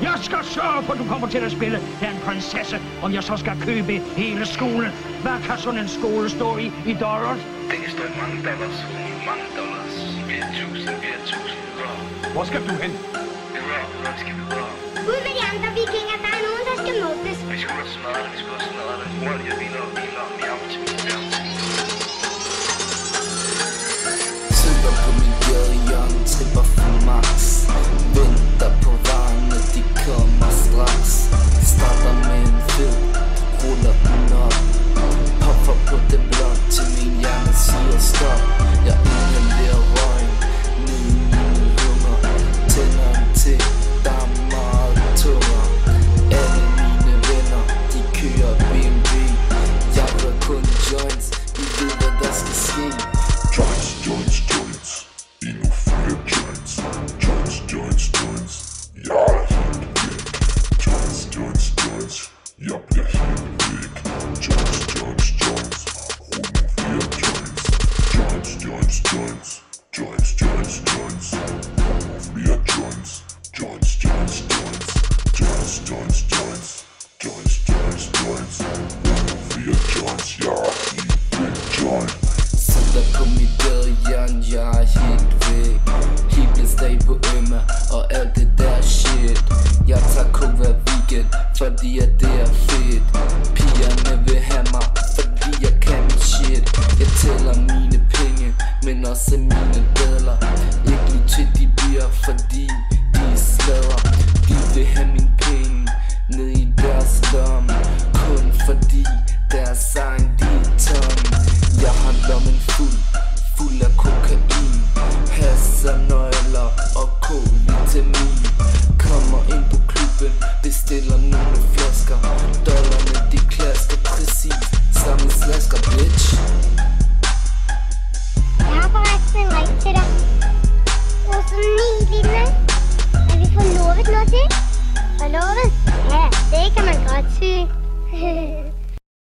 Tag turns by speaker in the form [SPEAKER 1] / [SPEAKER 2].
[SPEAKER 1] Jeg skal sørge for, at du kommer til at spille den prinsesse, om jeg så skal købe hele skolen. Hvad kan sådan en skole stå i dollars?
[SPEAKER 2] Det kan stå i mange dollars. 4.000.
[SPEAKER 1] Hvor skal du hen?
[SPEAKER 2] Hvor skal vi gå?
[SPEAKER 3] Ud med de andre vikinger, der er nogen, der skal mukkes.
[SPEAKER 2] Vi skulle smadre det. Hurtigere biler.
[SPEAKER 4] Sidder på min gadehjørne, tripper for max. Venter på varerne, de kommer straks. Starter med en fed, ruller den op. Puffer på det blot, til min hjerne siger stop. Jeg inhalerer røgen, ned i mine lunger. Tænder en til, der er meget tungere. Alle mine venner, de kører BMW. Jeg gør kun joints, I ved hvad der skal ske.
[SPEAKER 5] Joints. Endnu flere joints. Joints. Jeg er helt væk. Joints. Jeg bliver helt væk. Joints. Rul nu flere joints. Joints. Rul nu flere joints. Joints. Rul nu flere joints. Jeg er helt væk. Joint.
[SPEAKER 4] Sidder på mit gadehjørne, jeg er helt væk. Helt dag på Ømme og alt det der shit. Jeg tager coke hver weekend, fordi at det er fedt. Pigerne vil have mig, fordi jeg kan mit shit. Jeg tæller mine penge, men også mine bødler. Ikke lige til de bier, fordi de er sladder. De vil have mine penge ned i deres lomme, kun fordi deres egen de er tom. Jeg har lommen fuld af kokain, hasser, nøgler og K-vitamin. Kommer ind på klubben, bestiller nogle flasker. Dollarne de klasker præcis samme slasker, bitch.
[SPEAKER 3] Jeg har forresten en ring til dig. Du er så nydelig, mand. Er vi forlovet noget til? Forlovet? Ja, det kan man godt sige.